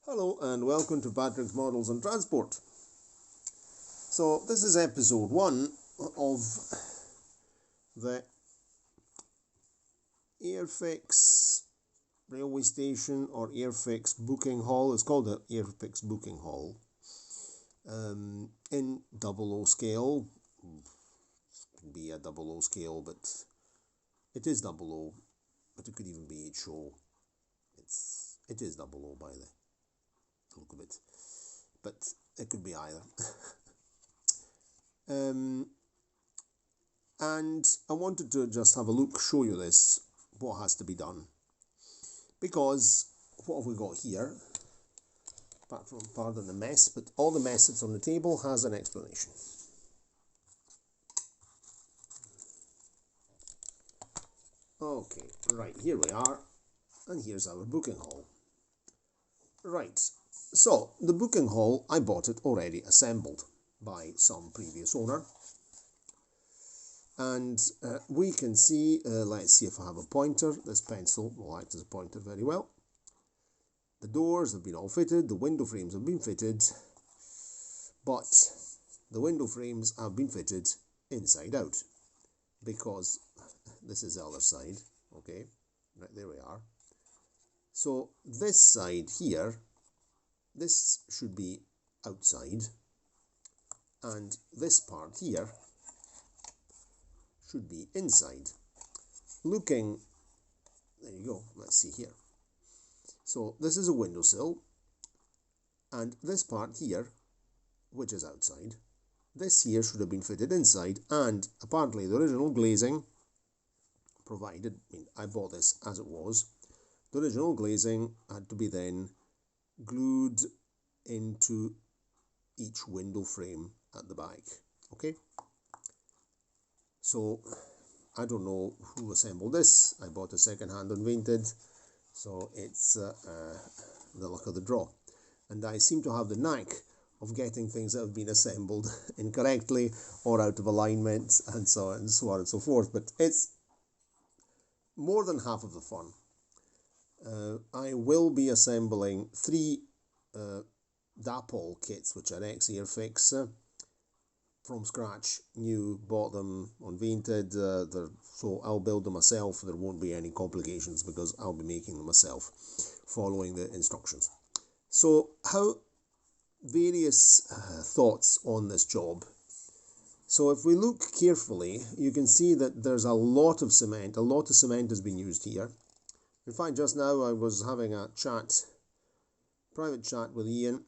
Hello and welcome to Patrick's Models and Transport. So this is episode 1 of the Airfix railway station or Airfix Booking Hall. It's called the Airfix Booking Hall in 00 scale. It can be a 00 scale, but it is 00, but it could even be HO. It is 00 by the look of it, but it could be either. And I wanted to just have a look, show you this, what has to be done, because what have we got here, apart from, pardon the mess, but all the mess that's on the table has an explanation. Okay, right, here we are, and here's our booking hall. Right, so the booking hall, I bought it already assembled by some previous owner. And we can see, let's see if I have a pointer. This pencil will act as a pointer very well. The doors have been all fitted, the window frames have been fitted, but the window frames have been fitted inside out, because this is the other side, okay, right, there we are. So this side here, this should be outside, and this part here should be inside. Looking, there you go, let's see here. So this is a windowsill, and this part here, which is outside, this here should have been fitted inside, and apparently the original glazing provided, I bought this as it was, the original glazing had to be then glued into each window frame at the back, okay? So I don't know who assembled this. I bought a second hand on Vinted, so it's the luck of the draw. And I seem to have the knack of getting things that have been assembled incorrectly or out of alignment and so on and so on and so forth. But it's more than half of the fun. I will be assembling 3 DAPOL kits, which are ex-Airfix, from scratch, new, bought them on Vinted, so I'll build them myself. There won't be any complications because I'll be making them myself, following the instructions. So how various thoughts on this job. So if we look carefully, you can see that there's a lot of cement has been used here. In fact, just now I was having a private chat with Ian,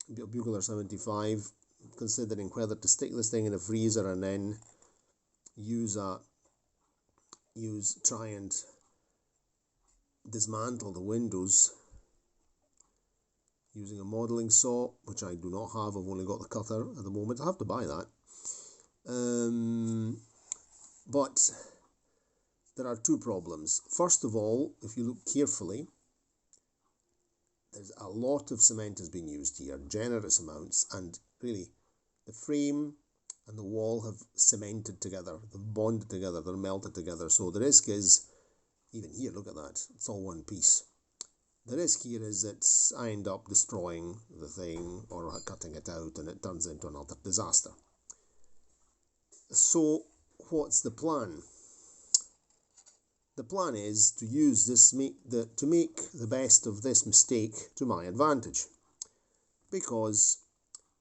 Bugler 75, considering whether to stick this thing in a freezer and then try and dismantle the windows using a modelling saw, which I do not have. I've only got the cutter at the moment. I have to buy that. But there are 2 problems. First of all, if you look carefully, there's a lot of cement has been used here, generous amounts, and really the frame and the wall have cemented together, they've bonded together, they're melted together. So the risk is, even here, look at that, it's all one piece. The risk here is that I end up destroying the thing or cutting it out and it turns into another disaster. So what's the plan? The plan is to use this, to make the best of this mistake to my advantage. Because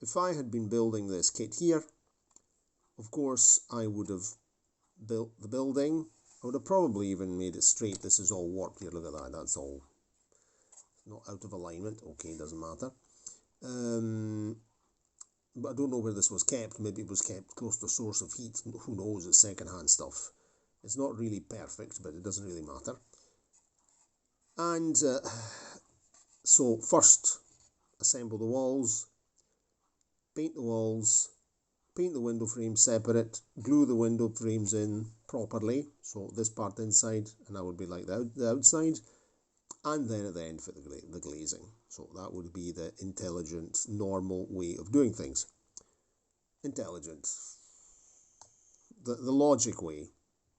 if I had been building this kit here, of course I would have built the building. I would have probably even made it straight. This is all warped here, look at that, that's all not out of alignment. Okay, doesn't matter. But I don't know where this was kept. Maybe it was kept close to a source of heat. Who knows, it's second-hand stuff. It's not really perfect, but it doesn't really matter. And so first, assemble the walls, paint the walls, paint the window frames separate, glue the window frames in properly, so this part inside, and that would be like the outside, and then at the end fit the glazing. So that would be the intelligent, normal way of doing things. Intelligent. The logic way.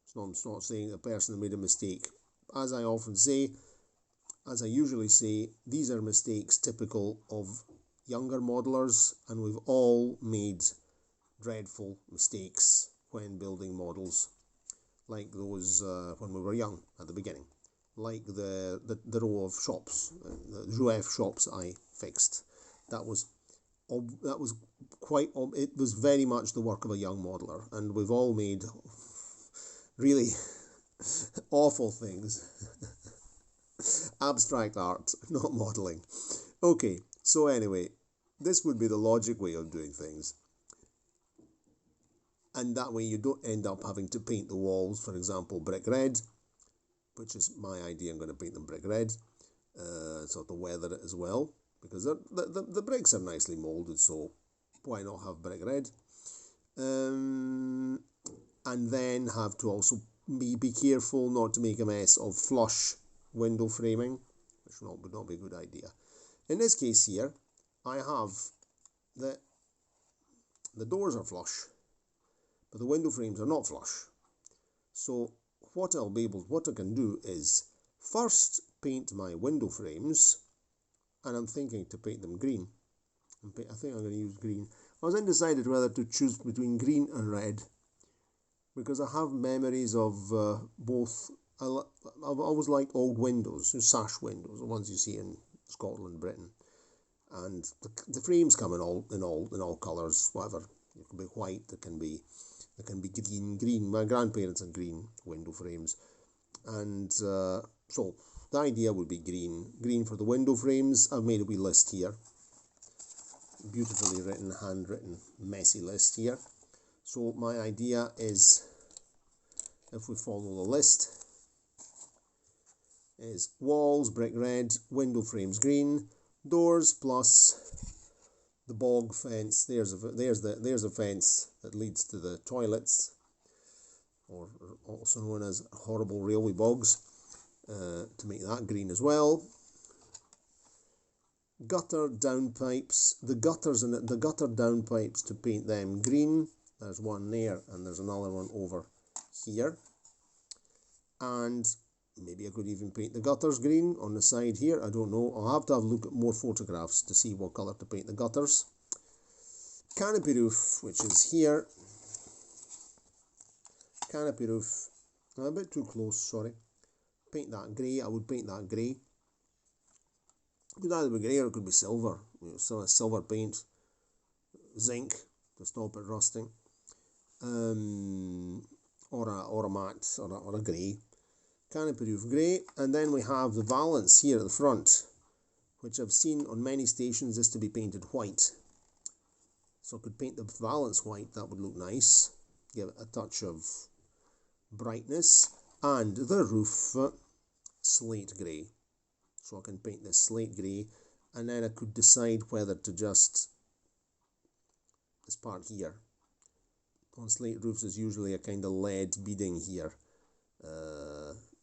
So I'm not saying a person made a mistake. As I often say, as I usually say, these are mistakes typical of younger modelers, and we've all made dreadful mistakes when building models, like those when we were young at the beginning, like the row of shops, the Jouef shops I fixed. That was quite, it was very much the work of a young modeler, and we've all made really awful things. Abstract art, not modeling. Okay, so anyway, this would be the logic way of doing things, and that way you don't end up having to paint the walls, for example, brick red, which is my idea. I'm going to paint them brick red, sort of weather it as well, because the bricks are nicely moulded, so why not have brick red? And then have to also be careful not to make a mess of flush window framing, which would not be a good idea. In this case here, I have the doors are flush, but the window frames are not flush. So what I can do is first paint my window frames, and I'm thinking to paint them green. I think I'm going to use green. I was undecided whether to choose between green and red, because I have memories of both. I've always liked old windows, sash windows, the ones you see in Scotland, Britain, and the frames come in all colours, whatever. It can be white, it can be green. My grandparents had green window frames, and so the idea would be green for the window frames. I've made a wee list here, beautifully written, handwritten, messy list here. So my idea is, if we follow the list, is walls brick red, window frames green, doors plus the bog fence. There's a fence that leads to the toilets, or also known as horrible railway bogs, to make that green as well. Gutter downpipes, the gutter downpipes, to paint them green. There's one there, and there's another one over here. And maybe I could even paint the gutters green on the side here. I don't know. I'll have to have a look at more photographs to see what colour to paint the gutters. Canopy roof, which is here. Canopy roof, a bit too close, sorry. Paint that grey. I would paint that grey. It could either be grey or it could be silver. So a silver paint, zinc to stop it rusting, or a matte, or a grey. Canopy roof grey, and then we have the valance here at the front, which I've seen on many stations is to be painted white. So I could paint the valance white. That would look nice, give it a touch of brightness. And the roof slate grey. So I can paint this slate grey, and then I could decide whether to just, this part here, on slate roofs is usually a kind of lead beading here,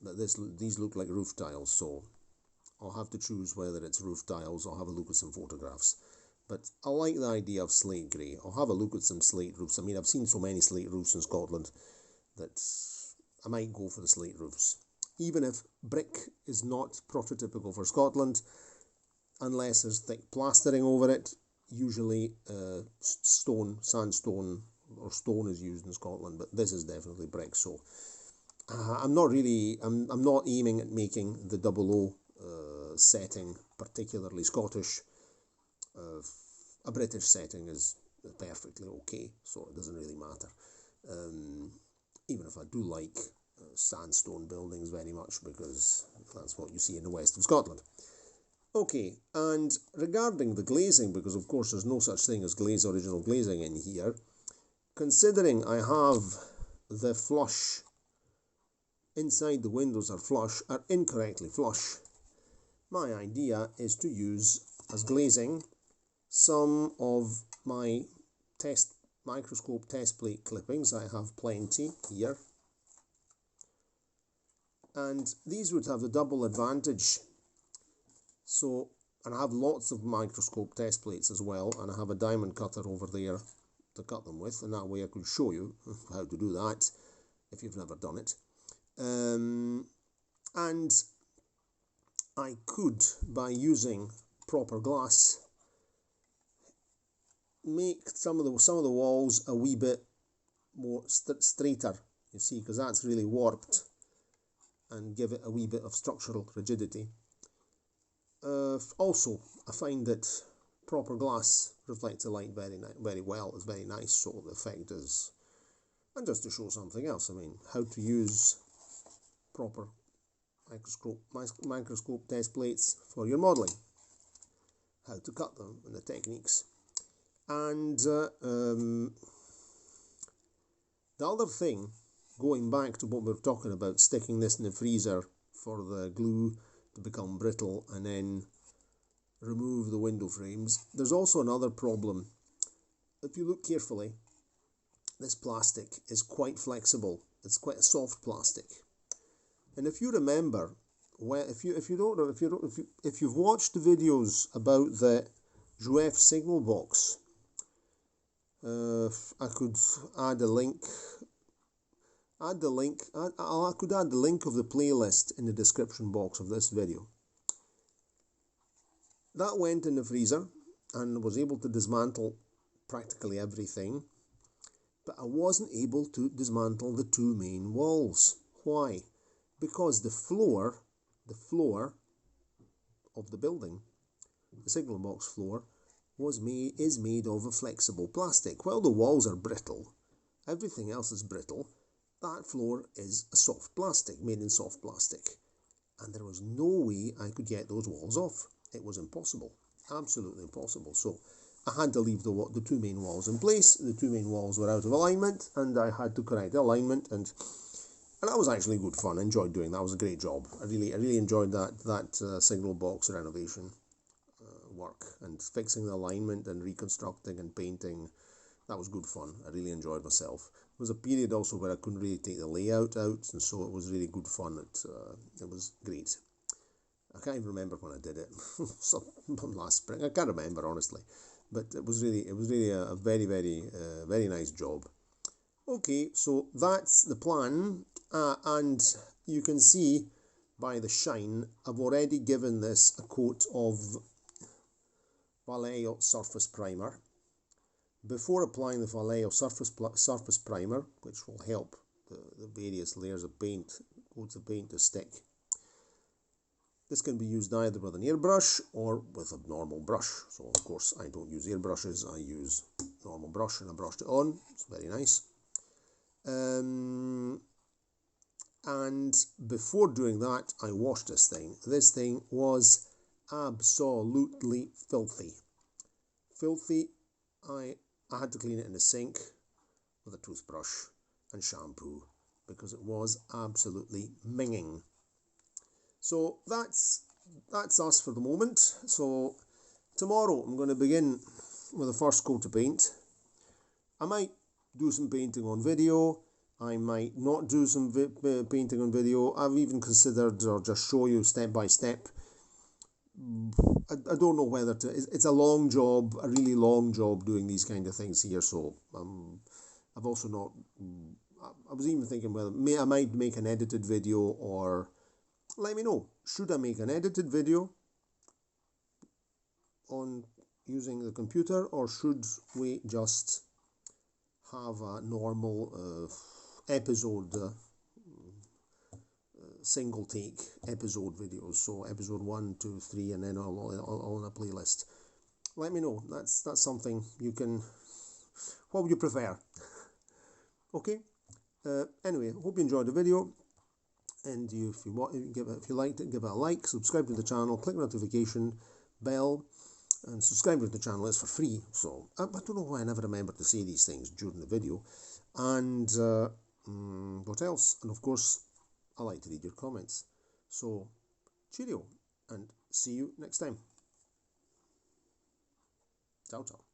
but these look like roof tiles, so I'll have to choose whether it's roof tiles. I'll have a look at some photographs, but I like the idea of slate grey. I'll have a look at some slate roofs. I mean, I've seen so many slate roofs in Scotland that I might go for the slate roofs. Even if brick is not prototypical for Scotland, unless there's thick plastering over it, usually sandstone or stone is used in Scotland, but this is definitely brick. So I'm not aiming at making the 00 setting particularly Scottish. A British setting is perfectly okay, so it doesn't really matter. Even if I do like sandstone buildings very much, because that's what you see in the west of Scotland. Okay, and regarding the glazing, because of course there's no such thing as original glazing in here, considering I have the flush inside the windows are incorrectly flush, my idea is to use as glazing some of my microscope test plate clippings. I have plenty here, and these would have the double advantage. So, and I have lots of microscope test plates as well, and I have a diamond cutter over there to cut them with, and that way I could show you how to do that if you've never done it. And I could, by using proper glass, make some of the walls a wee bit more straighter, you see, because that's really warped, and give it a wee bit of structural rigidity. Also, I find that proper glass reflects the light very well. It's very nice, so the effect is. And just to show something else, I mean, how to use proper microscope test plates for your modelling, how to cut them, and the techniques. And the other thing, going back to what we were talking about, sticking this in the freezer for the glue to become brittle and then remove the window frames, there's also another problem. If you look carefully, this plastic is quite flexible. It's quite a soft plastic. And if you remember, if you've watched the videos about the Jouef signal box, I could add a link. I could add the link of the playlist in the description box of this video. That went in the freezer and was able to dismantle practically everything, but I wasn't able to dismantle the two main walls. Why? Because the floor of the building, the signal box floor, is made of a flexible plastic. While the walls are brittle, everything else is brittle, that floor is a soft plastic, made in soft plastic. And there was no way I could get those walls off. It was impossible, absolutely impossible. So I had to leave the two main walls in place. The two main walls were out of alignment, and I had to correct the alignment, and that was actually good fun. I enjoyed doing that. It was a great job. I really enjoyed that signal box renovation work, and fixing the alignment and reconstructing and painting. That was good fun. I really enjoyed myself. There was a period also where I couldn't really take the layout out, and so it was really good fun. It was great. I can't even remember when I did it. Last spring. I can't remember, honestly. But it was really a very nice job. Okay, so that's the plan, and you can see by the shine, I've already given this a coat of Vallejo surface primer. Before applying the Vallejo surface primer, which will help the various layers of paint, coats of paint to stick, this can be used either with an airbrush or with a normal brush. So of course I don't use airbrushes, I use normal brush, and I brushed it on. It's very nice. And before doing that, I washed this thing. This thing was absolutely filthy. I had to clean it in the sink with a toothbrush and shampoo because it was absolutely minging. So that's us for the moment. So tomorrow I'm going to begin with the first coat of paint. I might do some painting on video. I might not do some painting on video. I've even considered or just show you step by step. I don't know whether to. It's a long job, a really long job doing these kind of things here. So I've also not. I was even thinking whether I might make an edited video, or let me know. Should I make an edited video on using the computer, or should we just have a normal episode, single take episode videos? So episode 1, 2, 3, and then all in a playlist. Let me know. That's something you can. What would you prefer? Okay. Anyway, hope you enjoyed the video. And if you liked it, give it a like, subscribe to the channel, click the notification bell, and subscribe to the channel. It's for free. So I don't know why I never remember to say these things during the video. And what else? And of course, I like to read your comments. So cheerio, and see you next time. Ciao, ciao.